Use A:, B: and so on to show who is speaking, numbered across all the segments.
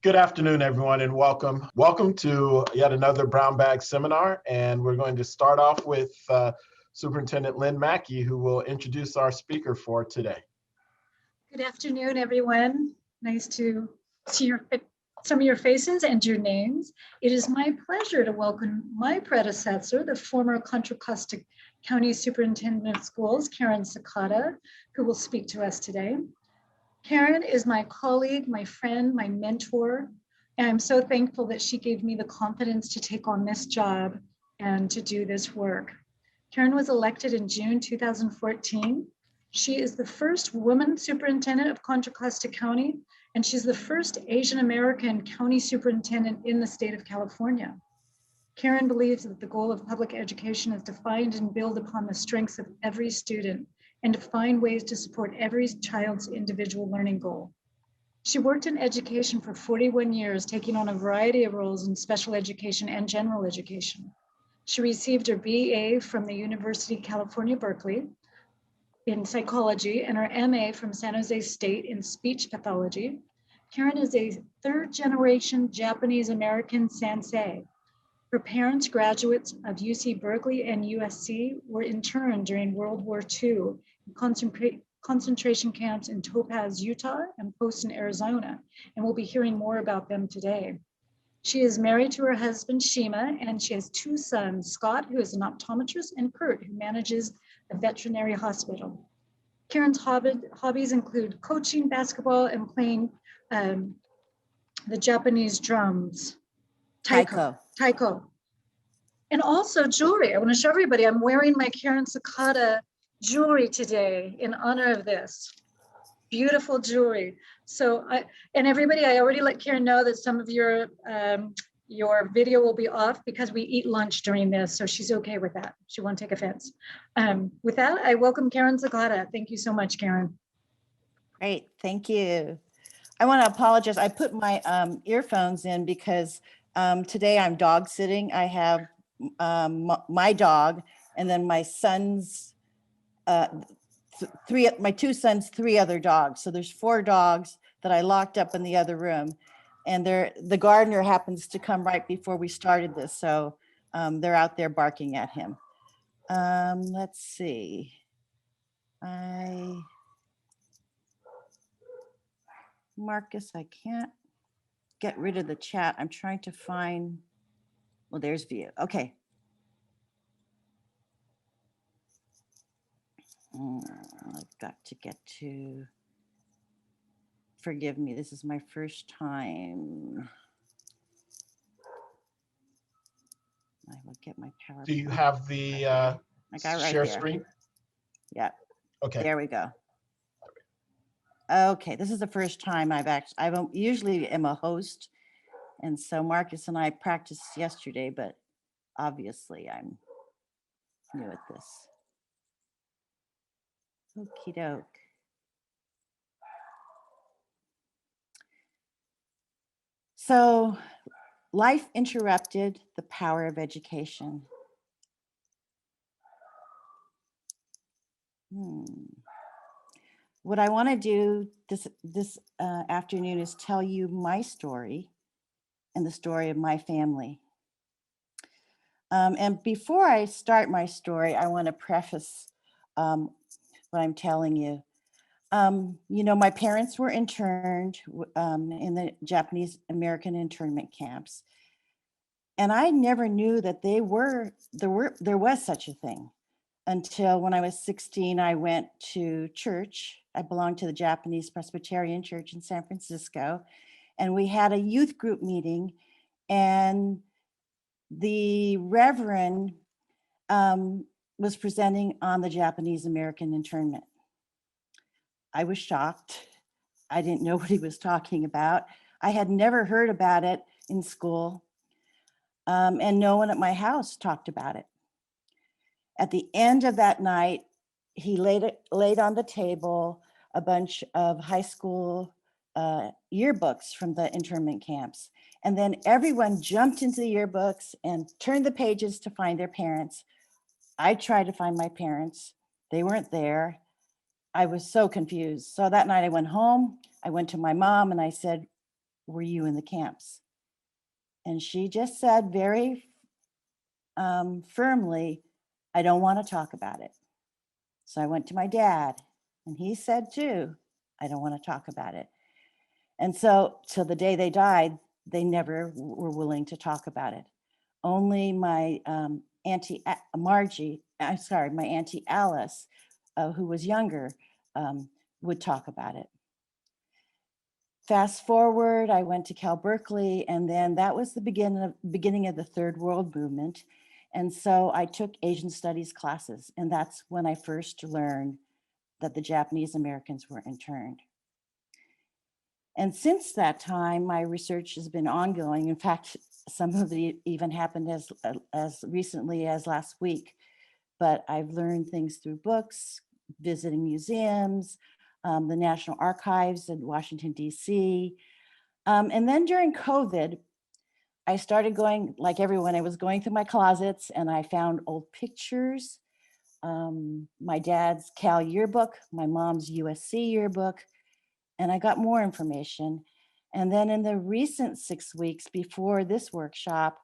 A: Good afternoon, everyone, and welcome. Welcome to yet another Brown Bag Seminar, and we're going to start off with Superintendent Lynn Mackey, who will introduce our speaker for today.
B: Good afternoon, everyone. Nice to see some of your faces and your names. It is my pleasure to welcome my predecessor, the former Contra Costa County Superintendent of Schools, Karen Sakata, who will speak to us today. Karen is my colleague, my friend, my mentor, and I'm so thankful that she gave me the confidence to take on this job and to do this work. Karen was elected in June 2014. She is the first woman superintendent of Contra Costa County, and she's the first Asian American county superintendent in the state of California. Karen believes that the goal of public education is to find and build upon the strengths of every student and to find ways to support every child's individual learning goal. She worked in education for 41 years, taking on a variety of roles in special education and general education. She received her BA from the University of California, Berkeley in psychology and her MA from San Jose State in speech pathology. Karen is a third-generation Japanese American Sansei. Her parents, graduates of UC Berkeley and USC, were interned during World War II in concentration camps in Topaz, Utah, and Poston, Arizona, and we'll be hearing more about them today. She is married to her husband, Shima, and she has two sons, Scott, who is an optometrist, and Kurt, who manages a veterinary hospital. Karen's hobbies include coaching basketball and playing the Japanese drums. Taiko. And also jewelry. I want to show everybody, I'm wearing my Karen Sakata jewelry today in honor of this. Beautiful jewelry. So, and everybody, I already let Karen know that some of your video will be off because we eat lunch during this, so she's okay with that. She won't take offense. With that, I welcome Karen Sakata. Thank you so much, Karen.
C: Great, thank you. I want to apologize. I put my earphones in because today I'm dog sitting. I have my dog and then my son's my two sons, three other dogs. So there's 4 dogs that I locked up in the other room, and the gardener happens to come right before we started this. So they're out there barking at him. Let's see. Marcus, I can't get rid of the chat. I'm trying to find, well, there's view. Okay. I've got to get to, forgive me, this is my first time. I will get my PowerPoint.
A: Do you have the
C: I got right
A: share
C: here.
A: screen?
C: Yeah.
A: Okay.
C: There we go. Okay, this is the first time I usually am a host. And so Marcus and I practiced yesterday, but obviously I'm new at this. Okie doke. So life interrupted the power of education. What I want to do this afternoon is tell you my story and the story of my family. And before I start my story, I want to preface what I'm telling you. You know, my parents were interned in the Japanese American internment camps. And I never knew that there was such a thing until when I was 16, I went to church. I belonged to the Japanese Presbyterian Church in San Francisco, and we had a youth group meeting, and the Reverend was presenting on the Japanese American internment. I was shocked. I didn't know what he was talking about. I had never heard about it in school, and no one at my house talked about it. At the end of that night, he laid on the table a bunch of high school yearbooks from the internment camps. And then everyone jumped into the yearbooks and turned the pages to find their parents. I tried to find my parents. They weren't there. I was so confused. So that night I went home, I went to my mom and I said, were you in the camps? And she just said very firmly, I don't want to talk about it. So I went to my dad, and he said too, I don't want to talk about it. And so till the day they died, they never were willing to talk about it. Only my Auntie Margie, I'm sorry, my Auntie Alice, who was younger, would talk about it. Fast forward, I went to Cal Berkeley, and then that was the beginning of the Third World Movement. And so I took Asian Studies classes, and that's when I first learned that the Japanese Americans were interned. And since that time, my research has been ongoing. In fact, some of it even happened as recently as last week. But I've learned things through books, visiting museums, the National Archives in Washington, D.C. And then during COVID, I started going, like everyone, I was going through my closets and I found old pictures, my dad's Cal yearbook, my mom's USC yearbook, and I got more information. And then in the recent 6 weeks before this workshop,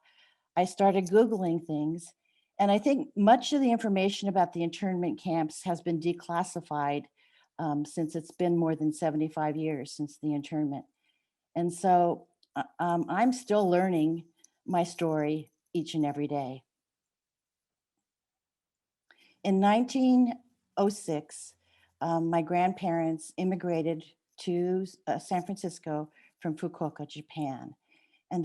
C: I started Googling things. And I think much of the information about the internment camps has been declassified since it's been more than 75 years since the internment. And so I'm still learning my story each and every day. In 1906, my grandparents immigrated to San Francisco from Fukuoka, Japan. And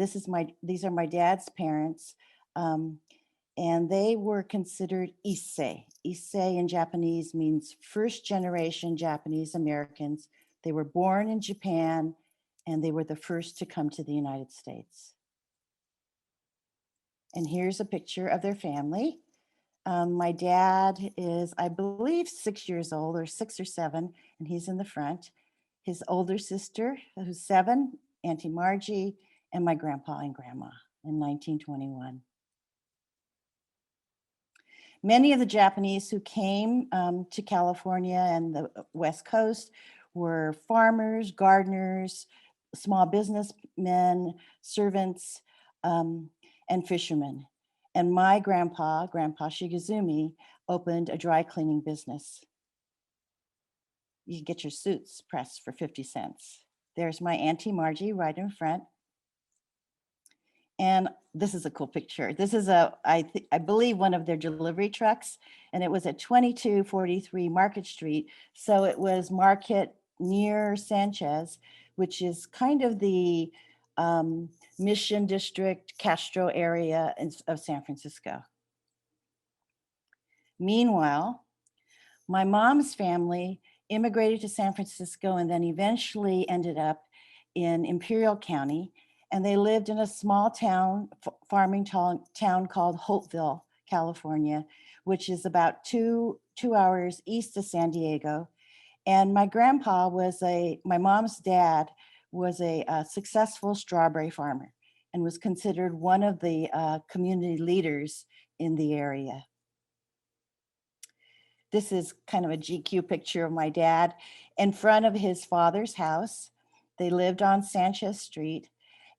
C: these are my dad's parents. And they were considered Issei. Issei in Japanese means first generation Japanese Americans. They were born in Japan and they were the first to come to the United States. And here's a picture of their family. My dad is, I believe, 6 years old, or 6 or 7, and he's in the front. His older sister, who's 7, Auntie Margie, and my grandpa and grandma in 1921. Many of the Japanese who came to California and the West Coast were farmers, gardeners, small businessmen, servants, and fishermen. And my Grandpa Shigezumi, opened a dry cleaning business. You can get your suits pressed for 50 cents. There's my Auntie Margie right in front. And this is a cool picture. This is I believe one of their delivery trucks, and it was at 2243 Market Street. So it was Market near Sanchez, which is kind of the Mission District, Castro area of San Francisco. Meanwhile, my mom's family immigrated to San Francisco and then eventually ended up in Imperial County. And they lived in a small town, farming town called Holtville, California, which is about two hours east of San Diego. And my mom's dad was a successful strawberry farmer and was considered one of the community leaders in the area. This is kind of a GQ picture of my dad in front of his father's house. They lived on Sanchez Street.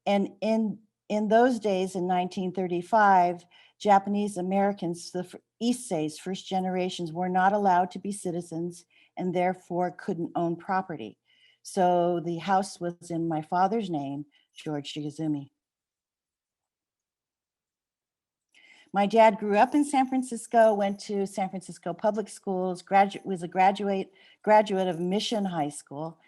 C: And in those days, in 1935, Japanese Americans, the Isseis, first generations, were not allowed to be citizens and therefore couldn't own property. So the house was in my father's name, George Shigezumi. My dad grew up in San Francisco, went to San Francisco public schools, was a graduate of Mission High School,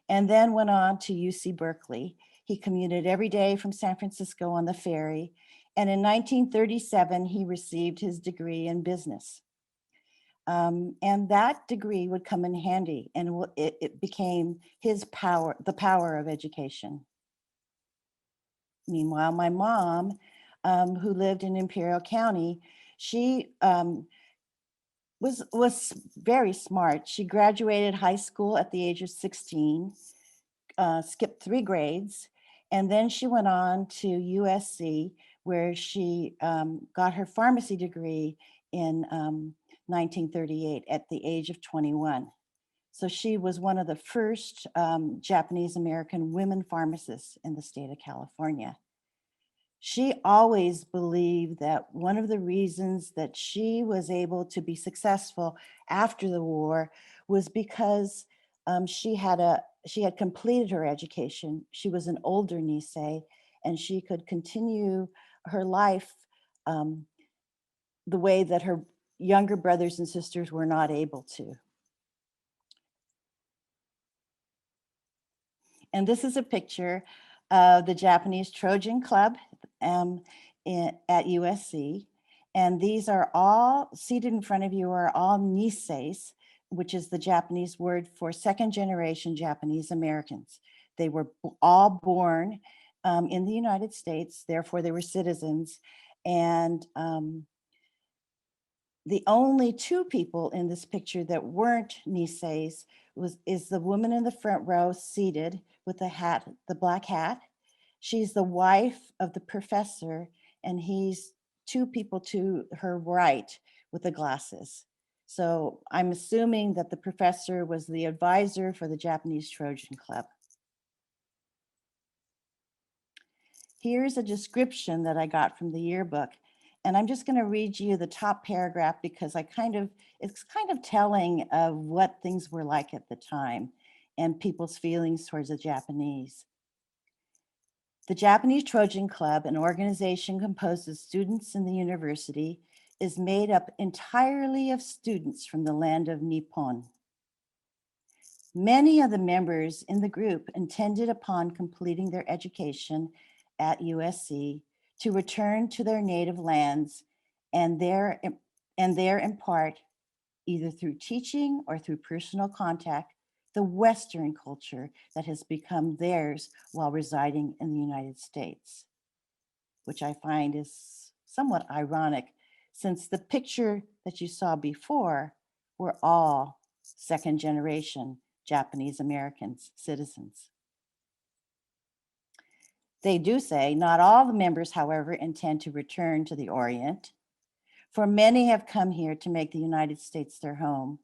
C: and then went on to UC Berkeley. He commuted every day from San Francisco on the ferry. And in 1937, he received his degree in business. And that degree would come in handy, and it became his power, the power of education. Meanwhile, my mom, who lived in Imperial County, she was very smart. She graduated high school at the age of 16, skipped 3 grades, and then she went on to USC, where she got her pharmacy degree in 1938 at the age of 21. So she was one of the first Japanese American women pharmacists in the state of California. She always believed that one of the reasons that she was able to be successful after the war was because she had completed her education. She was an older Nisei, and she could continue her life the way that her younger brothers and sisters were not able to. And this is a picture of the Japanese Trojan Club at USC. And these are all seated in front of you are all Niseis, which is the Japanese word for second generation Japanese Americans. They were all born in the United States, therefore they were citizens. And the only two people in this picture that weren't Niseis is the woman in the front row seated with the hat, the black hat. She's the wife of the professor, and he's two people to her right with the glasses. So I'm assuming that the professor was the advisor for the Japanese Trojan Club. Here's a description that I got from the yearbook. And I'm just going to read you the top paragraph because it's kind of telling of what things were like at the time and people's feelings towards the Japanese. The Japanese Trojan Club, an organization composed of students in the university, is made up entirely of students from the land of Nippon. Many of the members in the group intended upon completing their education at USC to return to their native lands and there impart, either through teaching or through personal contact, the Western culture that has become theirs while residing in the United States, which I find is somewhat ironic since the picture that you saw before were all second generation Japanese Americans, citizens. They do say not all the members, however, intend to return to the Orient, for many have come here to make the United States their home.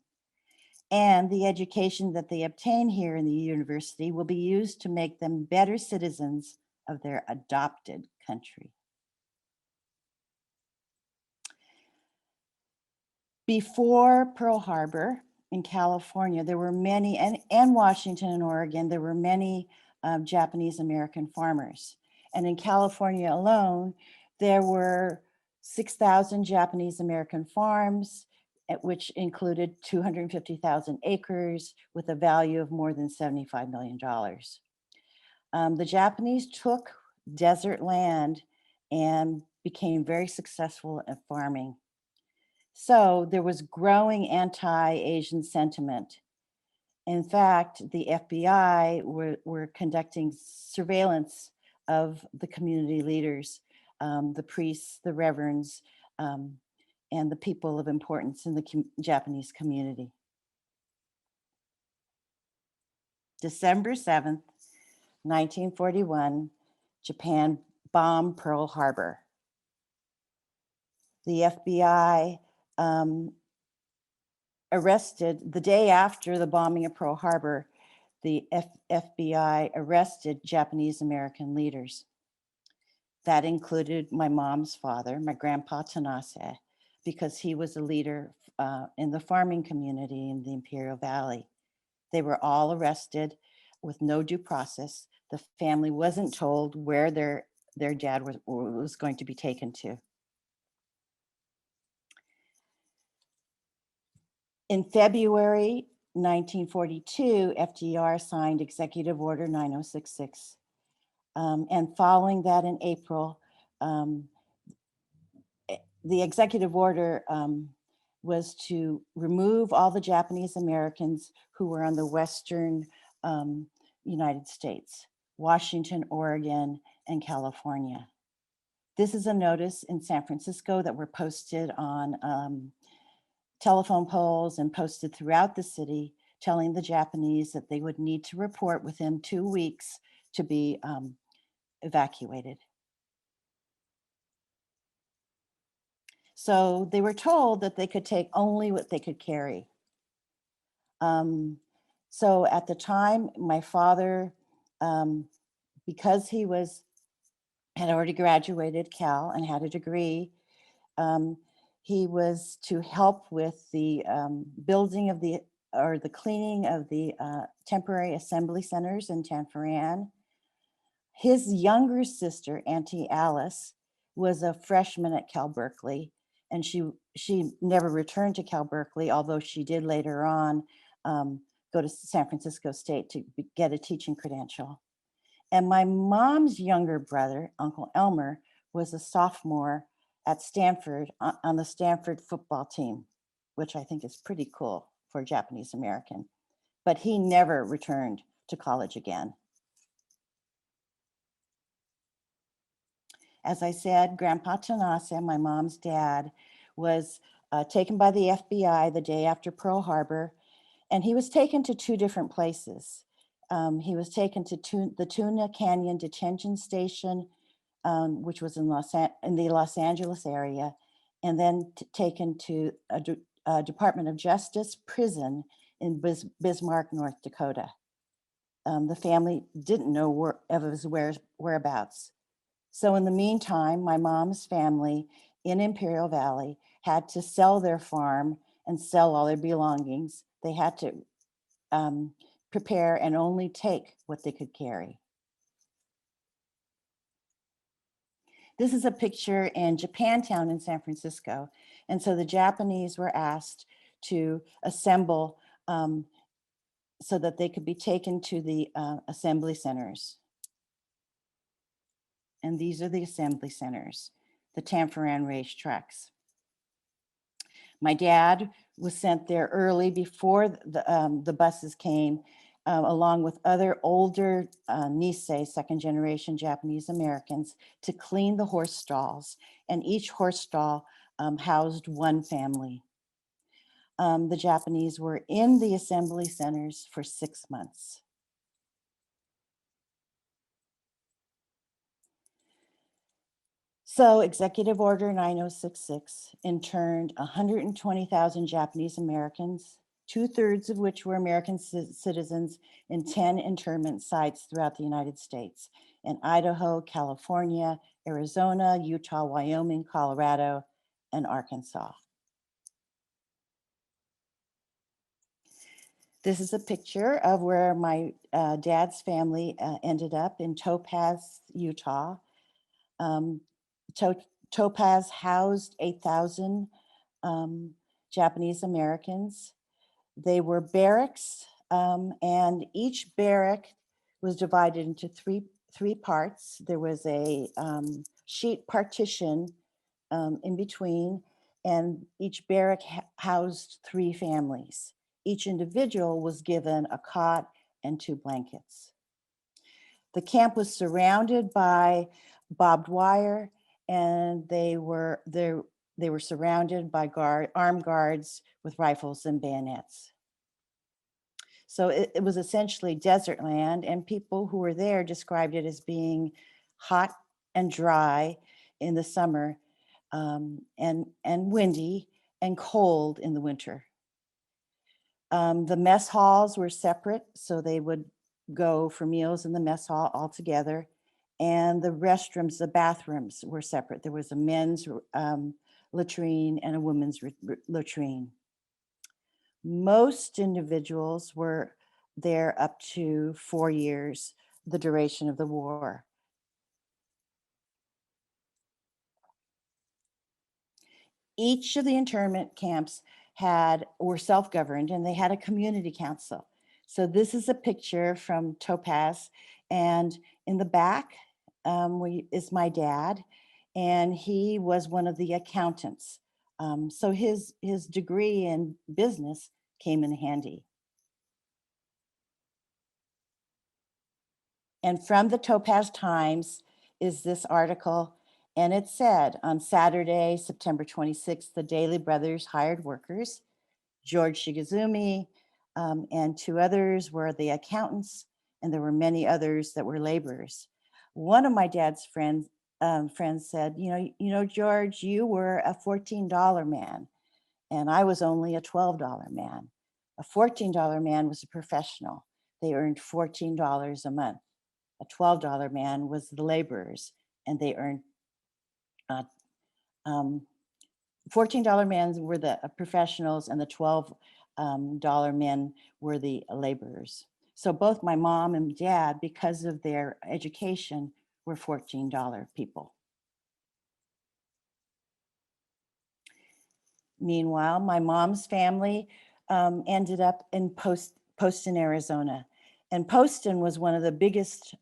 C: And the education that they obtain here in the university will be used to make them better citizens of their adopted country. Before Pearl Harbor in California, there were many, and Washington and Oregon, there were many Japanese American farmers. And in California alone, there were 6,000 Japanese American farms, which included 250,000 acres with a value of more than $75 million. The Japanese took desert land and became very successful at farming. So there was growing anti-Asian sentiment. In fact, the FBI were conducting surveillance of the community leaders, the priests, the reverends, and the people of importance in the Japanese community. December 7th, 1941, Japan bombed Pearl Harbor. The FBI arrested, the day after the bombing of Pearl Harbor, the FBI arrested Japanese American leaders. That included my mom's father, my grandpa Tanase, because he was a leader in the farming community in the Imperial Valley. They were all arrested with no due process. The family wasn't told where their dad was going to be taken to. In February 1942, FDR signed Executive Order 9066. And following that in April, the executive order was to remove all the Japanese Americans who were on the Western United States, Washington, Oregon, and California. This is a notice in San Francisco that were posted on telephone poles and posted throughout the city, telling the Japanese that they would need to report within 2 weeks to be evacuated. So they were told that they could take only what they could carry. So at the time, my father, because he had already graduated Cal and had a degree, he was to help with the building of the cleaning of the temporary assembly centers in Tanforan. His younger sister, Auntie Alice, was a freshman at Cal Berkeley, and she never returned to Cal Berkeley, although she did later on go to San Francisco State to get a teaching credential. And my mom's younger brother, Uncle Elmer, was a sophomore at Stanford on the Stanford football team, which I think is pretty cool for a Japanese American. But he never returned to college again. As I said, Grandpa Tanase, my mom's dad, was taken by the FBI the day after Pearl Harbor, and he was taken to two different places. He was taken to the Tuna Canyon Detention Station, which was in the Los Angeles area, and then taken to a Department of Justice prison in Bismarck, North Dakota. The family didn't know of his whereabouts. So in the meantime, my mom's family in Imperial Valley had to sell their farm and sell all their belongings. They had to prepare and only take what they could carry. This is a picture in Japantown in San Francisco. And so the Japanese were asked to assemble so that they could be taken to the assembly centers. And these are the assembly centers, the Tanforan racetracks. My dad was sent there early before the buses came, along with other older Nisei, second generation Japanese Americans, to clean the horse stalls. And each horse stall housed one family. The Japanese were in the assembly centers for 6 months. So Executive Order 9066 interned 120,000 Japanese Americans, 2/3 of which were American citizens, in 10 internment sites throughout the United States, in Idaho, California, Arizona, Utah, Wyoming, Colorado, and Arkansas. This is a picture of where my dad's family ended up in Topaz, Utah. Topaz housed 8,000 Japanese Americans. They were barracks, and each barrack was divided into three parts. There was a sheet partition in between, and each barrack housed 3 families. Each individual was given a cot and 2 blankets. The camp was surrounded by barbed wire, and they were surrounded by armed guards with rifles and bayonets. So it was essentially desert land, and people who were there described it as being hot and dry in the summer, and windy and cold in the winter. The mess halls were separate, so they would go for meals in the mess hall all together. And the restrooms, the bathrooms were separate. There was a men's latrine and a women's latrine. Most individuals were there up to 4 years, the duration of the war. Each of the internment camps were self-governed, and they had a community council. So this is a picture from Topaz, and in the back is my dad, and he was one of the accountants. So his degree in business came in handy. And from the Topaz Times is this article, and it said, on Saturday, September 26th, the Daly brothers hired workers. George Shigezumi and 2 others were the accountants, and there were many others that were laborers. One of my dad's friends said, you know, George, you were a $14 man, and I was only a $12 man. A $14 man was a professional. They earned $14 a month. A $12 man was the laborers, and they earned $14 men were the professionals, and the $12 men were the laborers. So both my mom and dad, because of their education, were $14 people. Meanwhile, my mom's family ended up in Poston, Arizona. And Poston was one of the biggest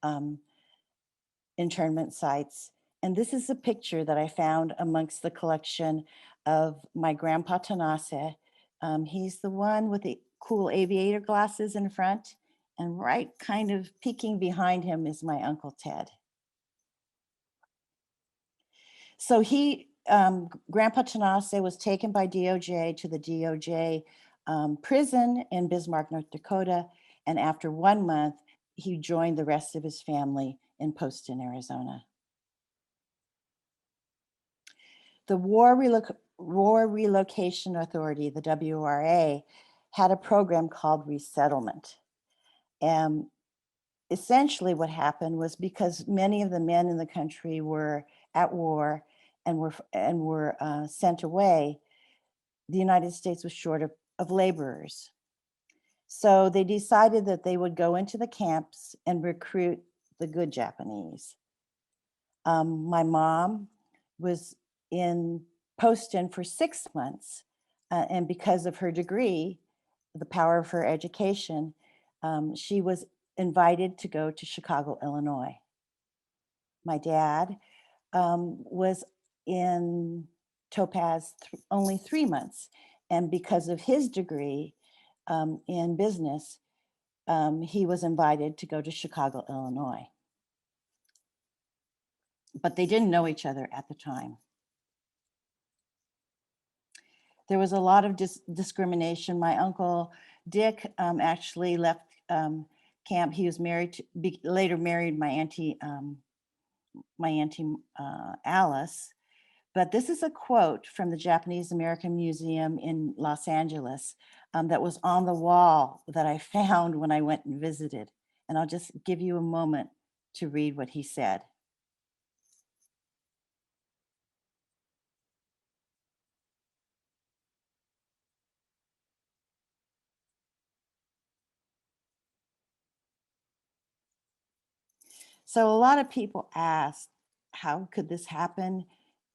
C: internment sites. And this is a picture that I found amongst the collection of my grandpa Tanase. He's the one with the cool aviator glasses in front, and right kind of peeking behind him is my Uncle Ted. So Grandpa Tanase was taken by DOJ to the DOJ prison in Bismarck, North Dakota. And after 1 month, he joined the rest of his family in Poston, Arizona. The War Relocation Authority, the WRA, had a program called resettlement. And essentially what happened was, because many of the men in the country were at war and were sent away, the United States was short of laborers. So they decided that they would go into the camps and recruit the good Japanese. My mom was in Poston for 6 months, and because of her degree, the power of her education, she was invited to go to Chicago, Illinois. My dad was in Topaz only 3 months, and because of his degree in business, he was invited to go to Chicago, Illinois. But they didn't know each other at the time. There was a lot of discrimination. My uncle Dick actually left camp. He was later married my auntie Alice. But this is a quote from the Japanese American Museum in Los Angeles that was on the wall that I found when I went and visited. And I'll just give you a moment to read what he said. So a lot of people asked, how could this happen,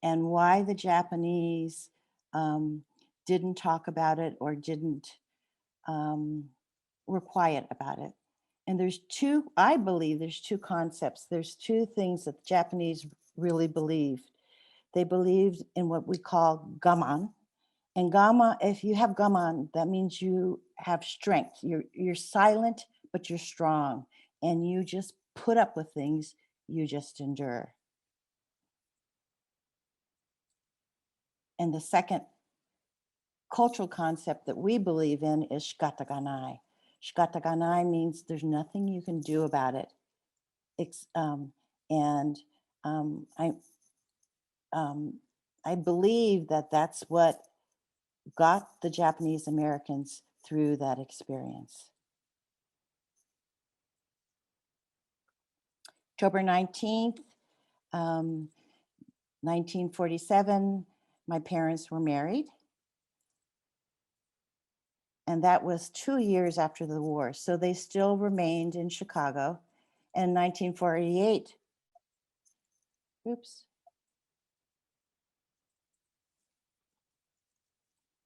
C: and why the Japanese didn't talk about it or were quiet about it. And I believe there's two concepts. There's two things that the Japanese really believed. They believed in what we call gaman. And if you have gaman, that means you have strength. You're silent, but you're strong. And you just put up with things, you just endure. And the second cultural concept that we believe in is shikata ganai. Shikata ganai means there's nothing you can do about it. I believe that that's what got the Japanese Americans through that experience. October 19th, 1947, my parents were married. And that was 2 years after the war. So they still remained in Chicago. And in 1948,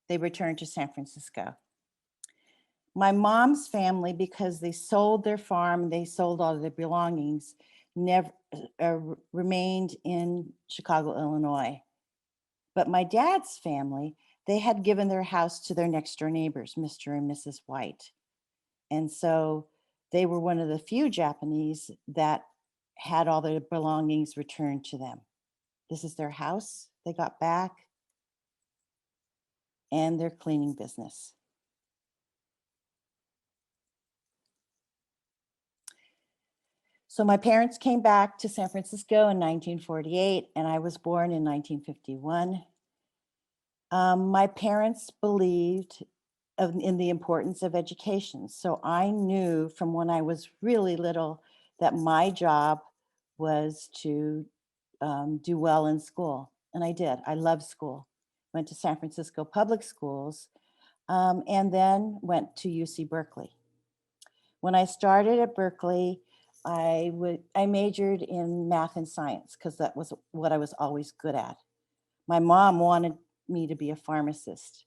C: they returned to San Francisco. My mom's family, because they sold their farm, they sold all their belongings, never remained in Chicago, Illinois. But my dad's family, they had given their house to their next door neighbors, Mr. and Mrs. White. And so they were one of the few Japanese that had all their belongings returned to them. This is their house they got back, and their cleaning business. So my parents came back to San Francisco in 1948, and I was born in 1951. My parents believed in the importance of education. So I knew from when I was really little that my job was to do well in school. And I did. I loved school. Went to San Francisco public schools, and then went to UC Berkeley. When I started at Berkeley, I majored in math and science because that was what I was always good at. My mom wanted me to be a pharmacist.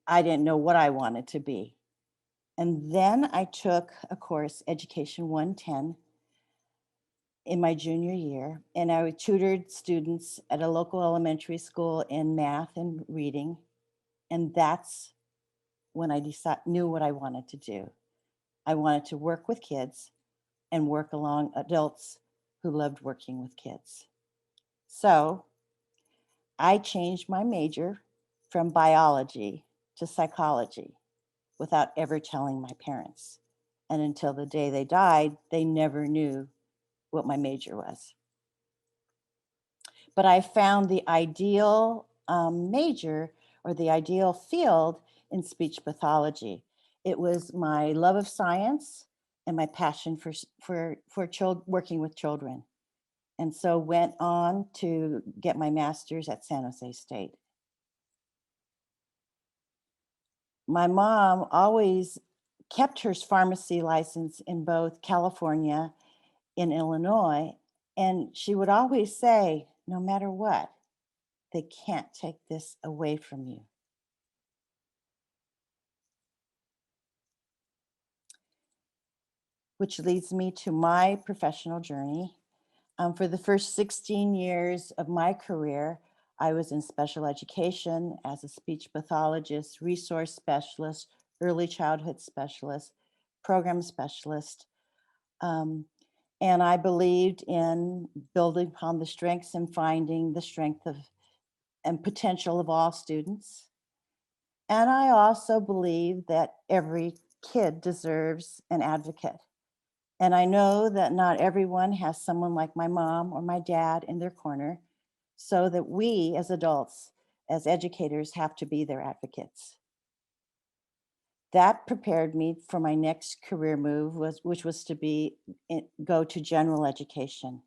C: I didn't know what I wanted to be. And then I took a course, Education 110, in my junior year, and I tutored students at a local elementary school in math and reading. And that's when I knew what I wanted to do. I wanted to work with kids and work along adults who loved working with kids. So I changed my major from biology to psychology without ever telling my parents. And until the day they died, they never knew what my major was. But I found the ideal major or the ideal field in speech pathology. It was my love of science and my passion for working with children. And so went on to get my master's at San Jose State. My mom always kept her pharmacy license in both California and Illinois. And she would always say, no matter what, they can't take this away from you. Which leads me to my professional journey. For the first 16 years of my career, I was in special education as a speech pathologist, resource specialist, early childhood specialist, program specialist. And I believed in building upon the strengths and finding the strength of and potential of all students. And I also believe that every kid deserves an advocate. And I know that not everyone has someone like my mom or my dad in their corner, so that we as adults, as educators, have to be their advocates. That prepared me for my next career move, which was to go to general education.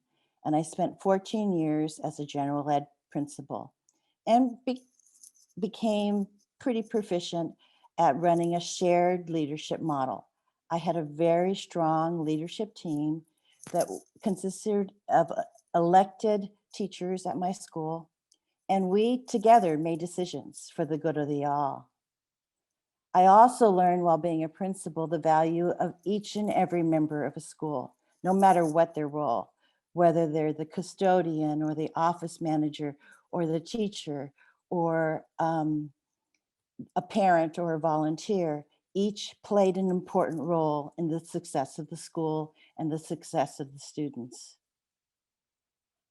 C: And I spent 14 years as a general ed principal and became pretty proficient at running a shared leadership model. I had a very strong leadership team that consisted of elected teachers at my school, and we together made decisions for the good of the all. I also learned while being a principal the value of each and every member of a school, no matter what their role, whether they're the custodian or the office manager or the teacher or a parent or a volunteer. Each played an important role in the success of the school and the success of the students.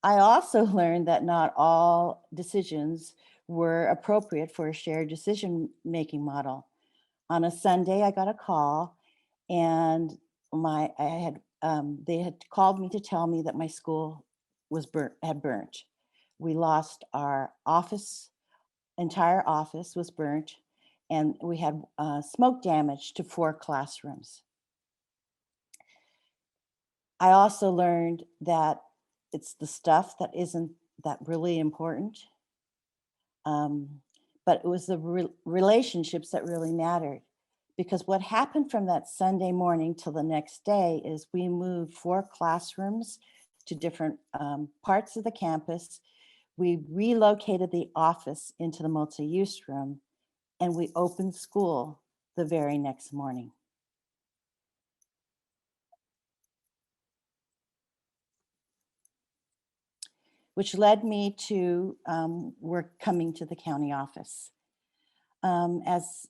C: I also learned that not all decisions were appropriate for a shared decision-making model. On a Sunday, I got a call, and they had called me to tell me that my school had burnt. We lost our entire office was burnt, and we had smoke damage to 4 classrooms. I also learned that it's the stuff that isn't that really important. But it was the relationships that really mattered. Because what happened from that Sunday morning till the next day is we moved 4 classrooms to different parts of the campus. We relocated the office into the multi-use room, and we opened school the very next morning. Which led me to work coming to the county office. As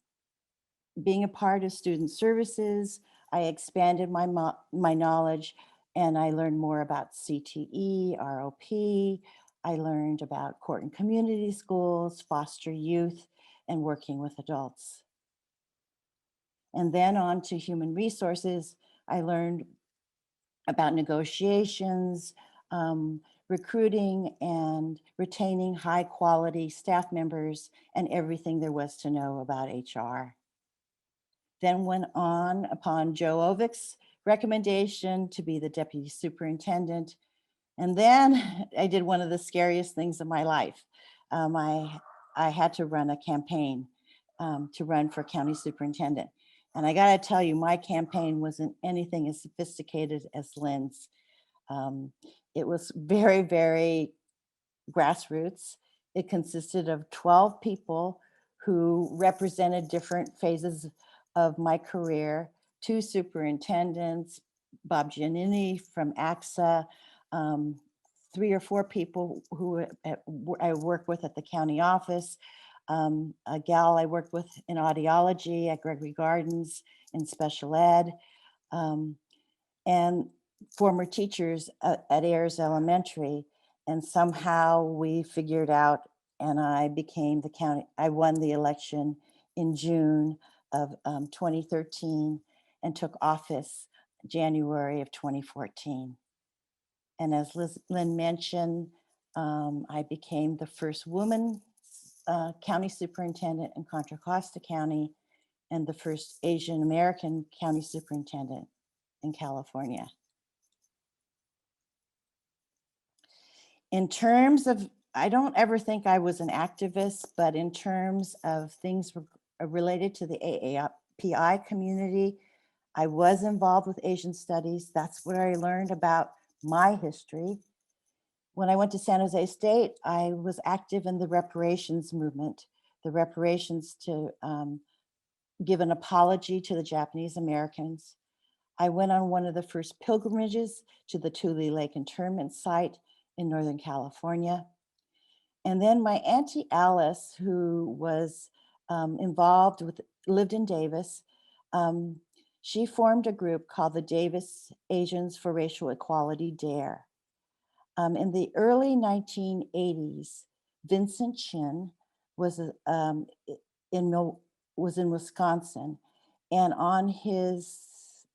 C: being a part of student services, I expanded my knowledge, and I learned more about CTE, ROP. I learned about court and community schools, foster youth, and working with adults. And then on to human resources, I learned about negotiations, recruiting and retaining high quality staff members and everything there was to know about HR. Then went on upon Joe Ovick's recommendation to be the deputy superintendent. And then I did one of the scariest things of my life. I had to run a campaign to run for county superintendent. And I got to tell you, my campaign wasn't anything as sophisticated as Lynn's. It was very, very grassroots. It consisted of 12 people who represented different phases of my career, 2 superintendents, Bob Giannini from AXA, 3 or 4 people who I worked with at the county office, a gal I worked with in audiology at Gregory Gardens in special ed, and former teachers at Ayers Elementary. And somehow we figured out, and I won the election in June of 2013 and took office January of 2014. And as Lynn mentioned, I became the first woman county superintendent in Contra Costa County and the first Asian American county superintendent in California. In terms of, I don't ever think I was an activist, but in terms of things related to the AAPI community, I was involved with Asian studies. That's where I learned about my history. When I went to San Jose State, I was active in the reparations movement, the reparations to give an apology to the Japanese Americans. I went on one of the first pilgrimages to the Tule Lake internment site in Northern California. And then my Auntie Alice, who was lived in Davis, she formed a group called the Davis Asians for Racial Equality, DARE. In the early 1980s, Vincent Chin was in Wisconsin, and on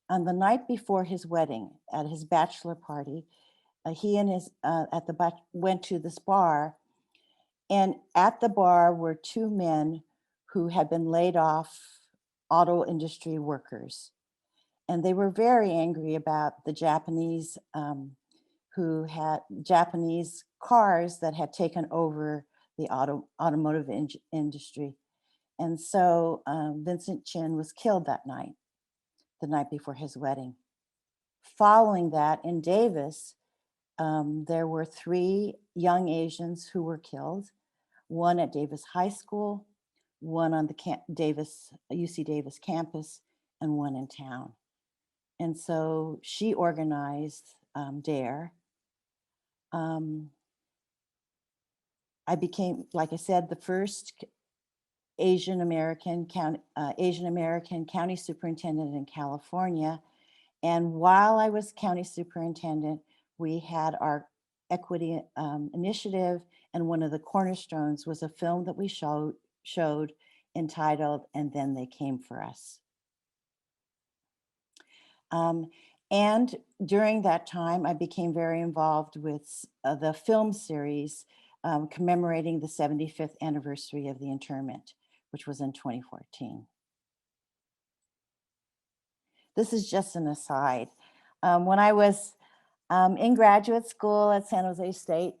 C: the night before his wedding, at his bachelor party, he and his went to this bar, and at the bar were 2 men who had been laid off, auto industry workers, and they were very angry about the Japanese who had Japanese cars that had taken over the automotive industry. And so Vincent Chin was killed that night, the night before his wedding. Following that, in Davis, there were 3 young Asians who were killed, one at Davis High School, one on the UC Davis campus, and one in town. And so she organized DARE. I became, like I said, the first Asian American county superintendent in California. And while I was county superintendent, we had our equity initiative, and one of the cornerstones was a film that we showed entitled "And Then They Came for Us." And during that time, I became very involved with the film series commemorating the 75th anniversary of the internment, which was in 2014. This is just an aside. When I was in graduate school at San Jose State,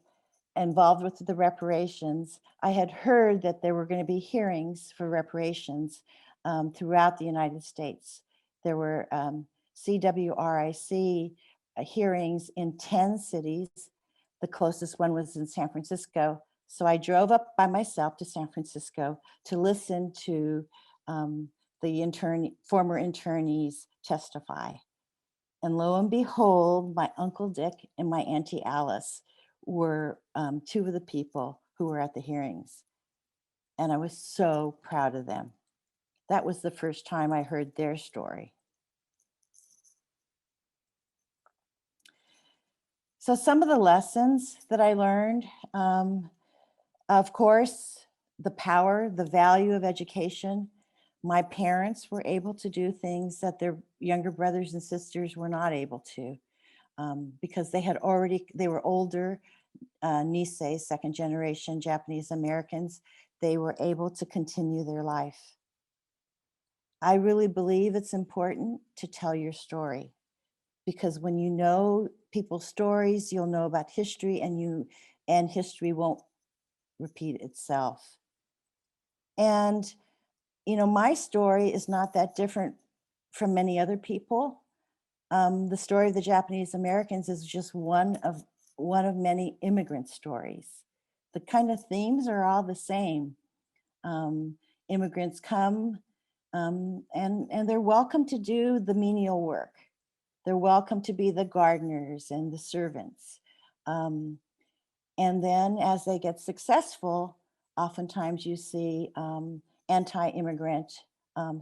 C: involved with the reparations, I had heard that there were going to be hearings for reparations throughout the United States. There were CWRIC hearings in 10 cities. The closest one was in San Francisco. So I drove up by myself to San Francisco to listen to the former internees testify. And lo and behold, my Uncle Dick and my Auntie Alice were 2 of the people who were at the hearings. And I was so proud of them. That was the first time I heard their story. So some of the lessons that I learned, of course, the power, the value of education. My parents were able to do things that their younger brothers and sisters were not able to. because they were older, Nisei, second generation Japanese Americans. They were able to continue their life. I really believe it's important to tell your story, because when you know people's stories, you'll know about history, and history won't repeat itself. And my story is not that different from many other people. The story of the Japanese Americans is just one of many immigrant stories. The kind of themes are all the same. Immigrants come, and they're welcome to do the menial work. They're welcome to be the gardeners and the servants. And then as they get successful, oftentimes you see anti-immigrant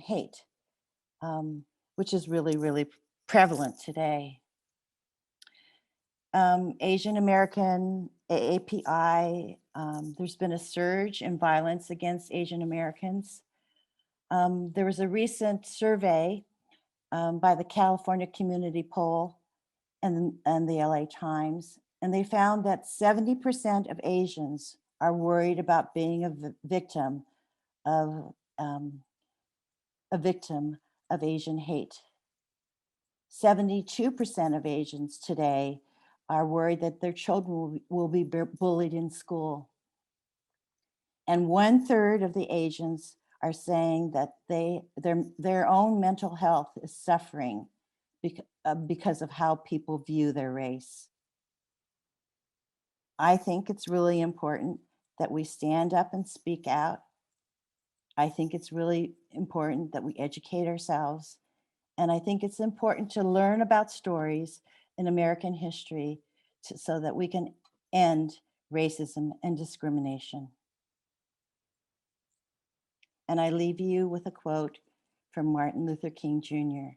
C: hate, which is really, really prevalent today. Asian American AAPI, there's been a surge in violence against Asian Americans. There was a recent survey by the California Community Poll and the LA Times, and they found that 70% of Asians are worried about being a victim of Asian hate. 72% of Asians today are worried that their children will be bullied in school. And 1/3 of the Asians are saying that their own mental health is suffering because of how people view their race. I think it's really important that we stand up and speak out. I think it's really important that we educate ourselves. And I think it's important to learn about stories in American history so that we can end racism and discrimination. And I leave you with a quote from Martin Luther King Jr.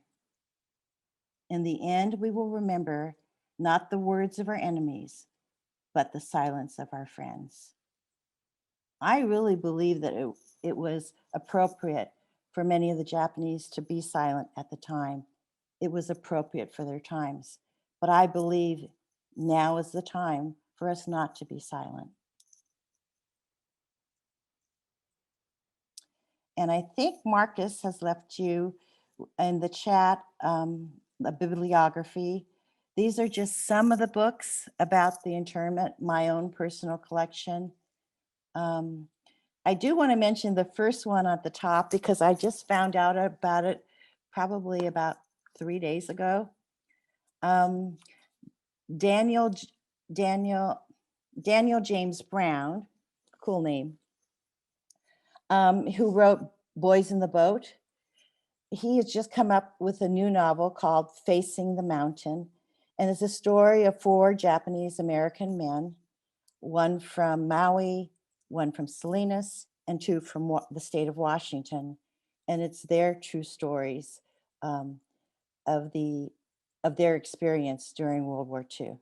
C: In the end, we will remember not the words of our enemies, but the silence of our friends. I really believe that it was appropriate for many of the Japanese to be silent at the time. It was appropriate for their times. But I believe now is the time for us not to be silent. And I think Marcus has left you in the chat a bibliography. These are just some of the books about the internment, my own personal collection. I do want to mention the first one at the top because I just found out about it probably about 3 days ago. Daniel James Brown, cool name, who wrote Boys in the Boat. He has just come up with a new novel called Facing the Mountain, and it's a story of 4 Japanese American men, one from Maui, one from Salinas, and 2 from the state of Washington. And it's their true stories of their experience during World War II.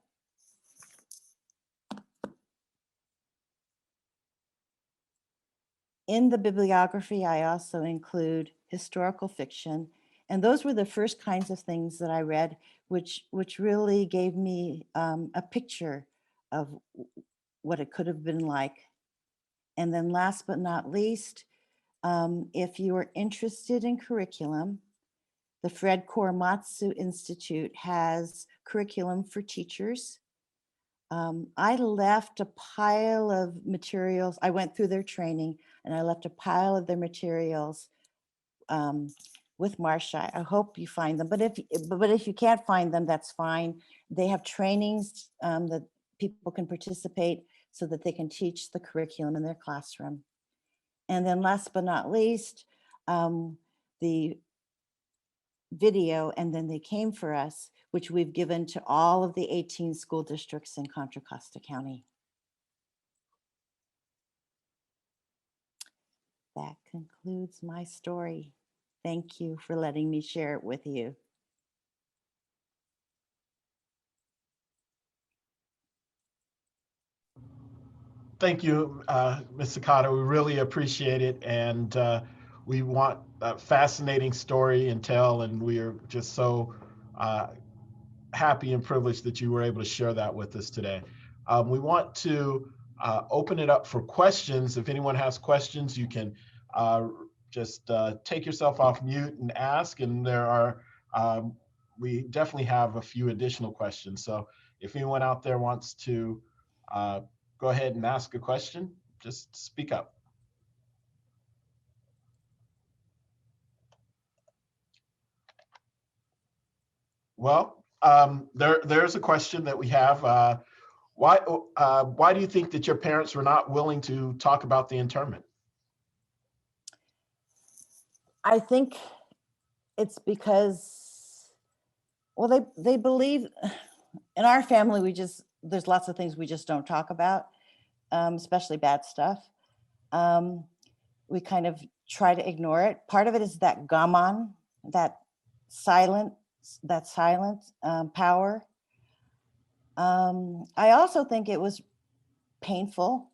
C: In the bibliography, I also include historical fiction. And those were the first kinds of things that I read, which really gave me a picture of what it could have been like. And then last but not least, if you are interested in curriculum, the Fred Korematsu Institute has curriculum for teachers. I left a pile of materials. I went through their training and I left a pile of their materials with Marcia. I hope you find them, but if you can't find them, that's fine. They have trainings that people can participate so that they can teach the curriculum in their classroom. And then last but not least, the video, and then they came for us, which we've given to all of the 18 school districts in Contra Costa County. That concludes my story. Thank you for letting me share it with you.
A: Thank you, Ms. Sakata. We really appreciate it. And we want a fascinating story and tell, and we are just so happy and privileged that you were able to share that with us today. We want to open it up for questions. If anyone has questions, you can just take yourself off mute and ask. And we definitely have a few additional questions. So if anyone out there wants to go ahead and ask a question, just speak up. Well, there's a question that we have. Why do you think that your parents were not willing to talk about the internment?
C: I think it's because, well, they believe in our family, there's lots of things we just don't talk about, especially bad stuff. We kind of try to ignore it. Part of it is that gaman, that silent power. I also think it was painful.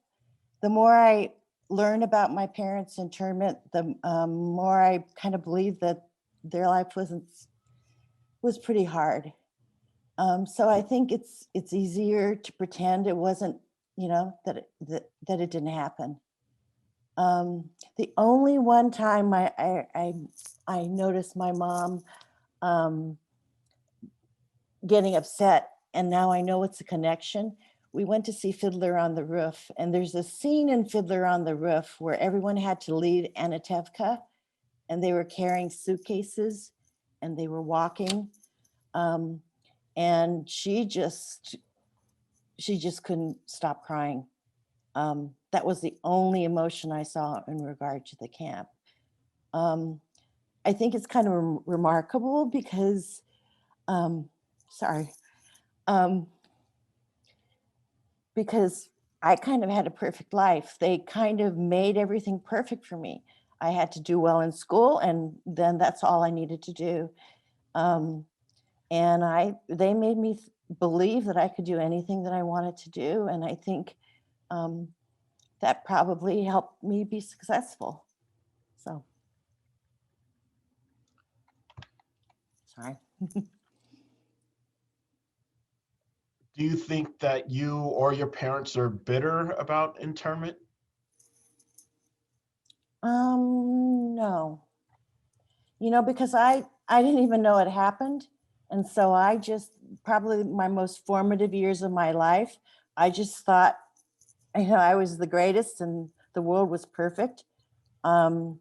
C: The more I learn about my parents' internment, the more I kind of believe that their life was pretty hard. So I think it's easier to pretend it wasn't, that it didn't happen. The only one time I noticed my mom getting upset, and now I know it's a connection. We went to see Fiddler on the Roof, and there's a scene in Fiddler on the Roof where everyone had to leave Anatevka, and they were carrying suitcases, and they were walking, and she just couldn't stop crying. That was the only emotion I saw in regard to the camp. I think it's kind of remarkable because, because I kind of had a perfect life. They kind of made everything perfect for me. I had to do well in school, and then that's all I needed to do. And they made me believe that I could do anything that I wanted to do. And I think that probably helped me be successful. So, sorry.
A: Do you think that you or your parents are bitter about internment?
C: No. Because I didn't even know it happened. And so I just, probably my most formative years of my life, I just thought, I was the greatest and the world was perfect. And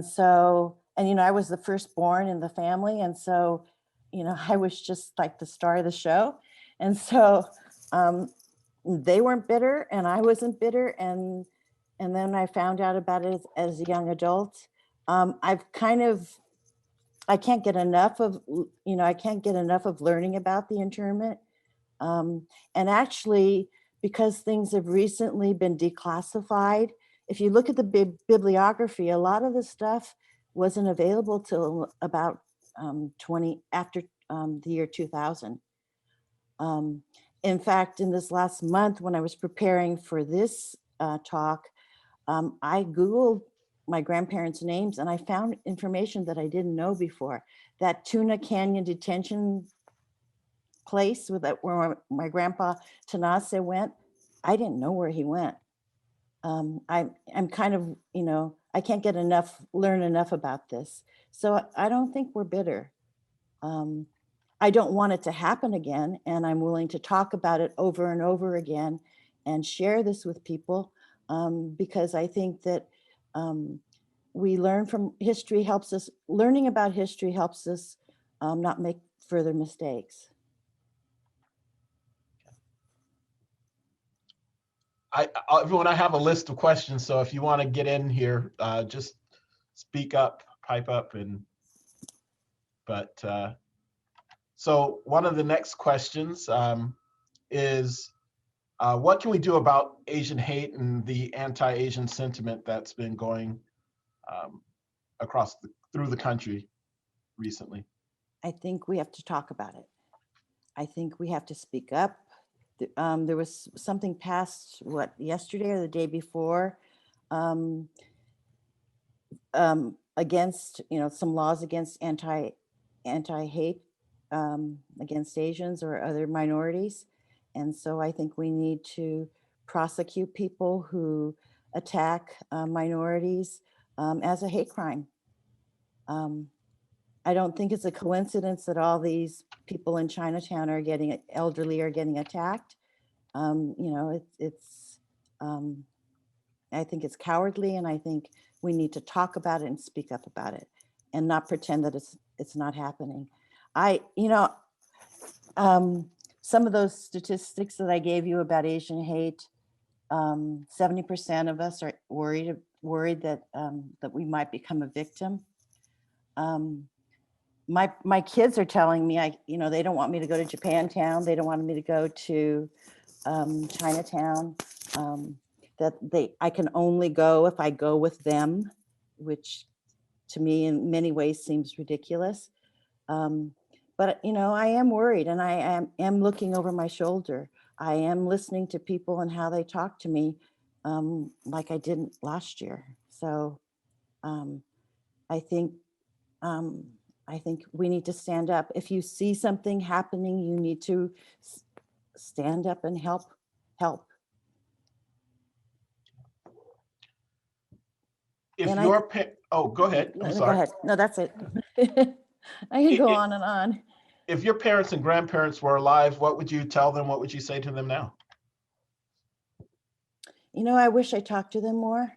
C: so, I was the firstborn in the family. And so, I was just like the star of the show. And so they weren't bitter and I wasn't bitter. And then I found out about it as a young adult. I can't get enough of, learning about the internment. And actually, because things have recently been declassified, if you look at the bibliography, a lot of the stuff wasn't available till about after the year 2000. In fact, in this last month, when I was preparing for this talk, I Googled my grandparents' names and I found information that I didn't know before. That Tuna Canyon detention place where my grandpa Tanase went, I didn't know where he went. I'm kind of, I can't learn enough about this. So I don't think we're bitter. I don't want it to happen again, and I'm willing to talk about it over and over again and share this with people because I think that we learn from history learning about history helps us not make further mistakes.
A: Everyone, I have a list of questions, so if you want to get in here, just speak up, pipe up, so one of the next questions is, what can we do about Asian hate and the anti-Asian sentiment that's been going through the country recently?
C: I think we have to talk about it. I think we have to speak up. There was something passed, yesterday or the day before, against, some laws against anti-hate. against Asians or other minorities. And so I think we need to prosecute people who attack minorities as a hate crime. I don't think it's a coincidence that all these people in Chinatown are getting elderly are getting attacked. You know, I think it's cowardly, and I think we need to talk about it and speak up about it, and not pretend that it's not happening. You know, some of those statistics that I gave you about Asian hate, 70% of us are worried that that we might become a victim. My kids are telling me, you know, they don't want me to go to Japantown. They don't want me to go to Chinatown. That I can only go if I go with them, which to me in many ways seems ridiculous. But you know, I am worried, and I am looking over my shoulder. I am listening to people and how they talk to me, like I didn't last year. So I think we need to stand up. If you see something happening, you need to stand up and help.
A: If
C: And
A: your oh, go ahead. I'm
C: no, go
A: sorry.
C: ahead. No, that's it. I can
A: It-
C: go
A: it-
C: on and on.
A: If your parents and grandparents were alive, what would you tell them? What would you say to them now?
C: You know, I wish I talked to them more.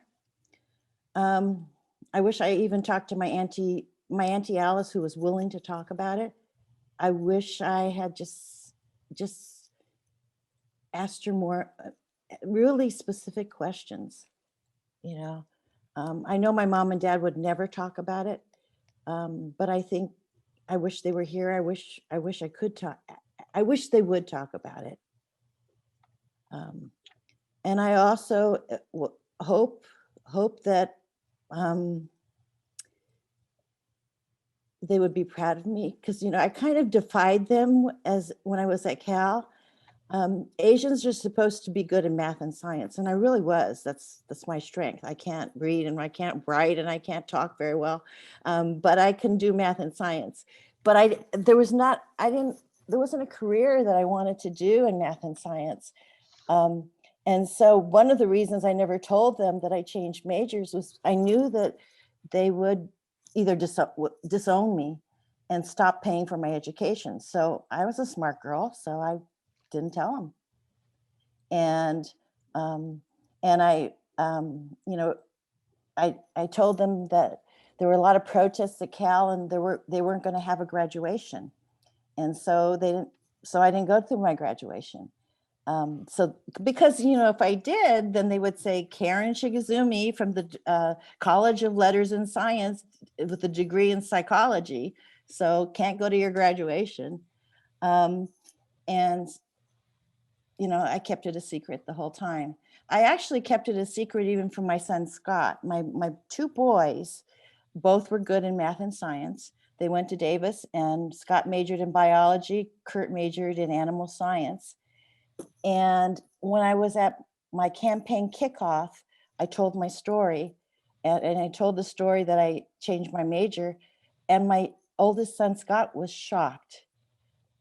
C: I wish I even talked to my auntie Alice, who was willing to talk about it. I wish I had just asked her more really specific questions. You know, I know my mom and dad would never talk about it, but I wish they were here. I wish I could talk. I wish they would talk about it. And I also hope that they would be proud of me, because, you know, I kind of defied them as when I was at Cal. Asians are supposed to be good in math and science, and I really was. That's my strength. I can't read and I can't write and I can't talk very well, but I can do math and science. But there wasn't a career that I wanted to do in math and science. And so one of the reasons I never told them that I changed majors was I knew that they would either disown me and stop paying for my education. So I was a smart girl, so I didn't tell them. And I, you know, I told them that there were a lot of protests at Cal, and they weren't going to have a graduation, and so I didn't go through my graduation. So because, you know, if I did, then they would say Karen Shigizumi from the College of Letters and Science with a degree in psychology, so can't go to your graduation. And, you know, I kept it a secret the whole time. I actually kept it a secret even from my son, Scott. My two boys, both were good in math and science. They went to Davis, and Scott majored in biology. Kurt majored in animal science. And when I was at my campaign kickoff, I told my story, and I told the story that I changed my major, and my oldest son, Scott, was shocked.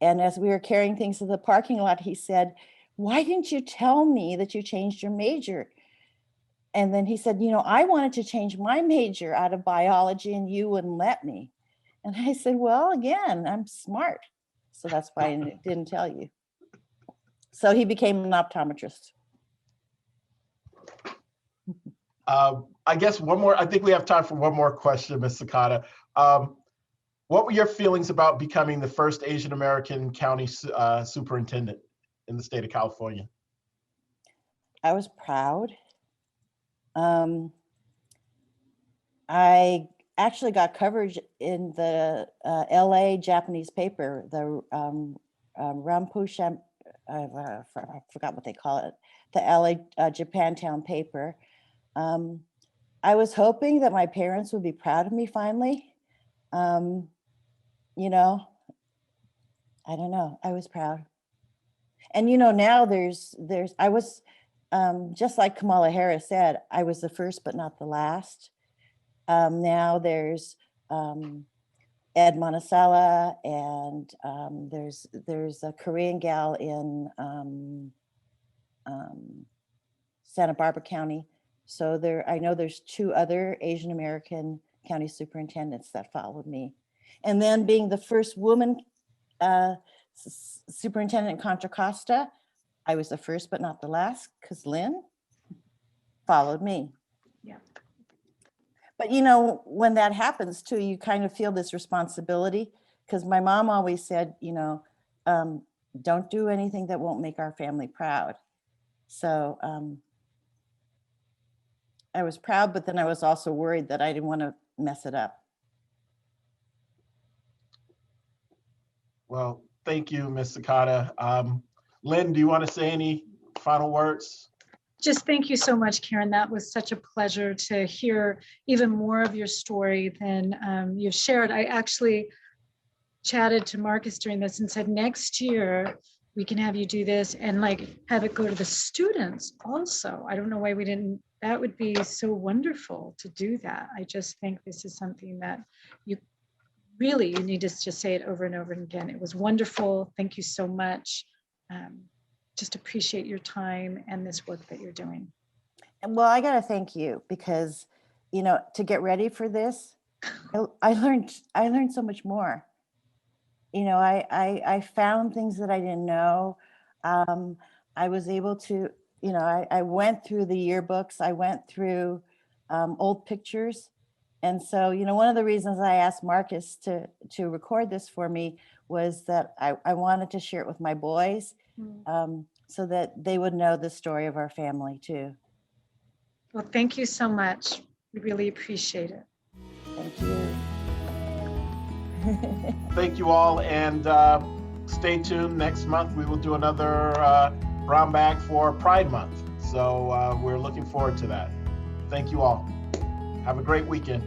C: And as we were carrying things to the parking lot, he said, "Why didn't you tell me that you changed your major?" And then he said, "You know, I wanted to change my major out of biology and you wouldn't let me." And I said, "Well, again, I'm smart. So that's why I didn't tell you." So he became an optometrist.
A: I guess one more. I think we have time for one more question, Ms. Sakata. What were your feelings about becoming the first Asian American county superintendent in the state of California?
C: I was proud. I actually got coverage in the LA Japanese paper, the Rampusham, I forgot what they call it, the LA Japantown paper. I was hoping that my parents would be proud of me finally. You know, I don't know. I was proud. And, you know, now I was, just like Kamala Harris said, I was the first but not the last. Now there's Ed Monticello, and there's a Korean gal in Santa Barbara County. So I know there's 2 other Asian American county superintendents that followed me. And then being the first woman superintendent in Contra Costa, I was the first but not the last, because Lynn followed me.
B: Yeah.
C: But when that happens too, you kind of feel this responsibility, because my mom always said, don't do anything that won't make our family proud. So I was proud, but then I was also worried that I didn't want to mess it up.
A: Well, thank you, Ms. Sakata. Lynn, do you want to say any final words?
B: Just thank you so much, Karen. That was such a pleasure to hear even more of your story than you've shared. I actually chatted to Marcus during this and said, next year we can have you do this and have it go to the students also. I don't know why we didn't. That would be so wonderful to do that. I just think this is something that you need to just say it over and over again. It was wonderful. Thank you so much. Just appreciate your time and this work that you're doing.
C: Well, I got to thank you, because, to get ready for this, I learned so much more. I found things that I didn't know. I was able to, I went through the yearbooks, I went through old pictures. And so, one of the reasons I asked Marcus to record this for me was that I wanted to share it with my boys, so that they would know the story of our family too.
B: Well, thank you so much. We really appreciate it.
C: Thank you.
A: Thank you all, and stay tuned. Next month we will do another Brown Bag for Pride Month. So we're looking forward to that. Thank you all. Have a great weekend.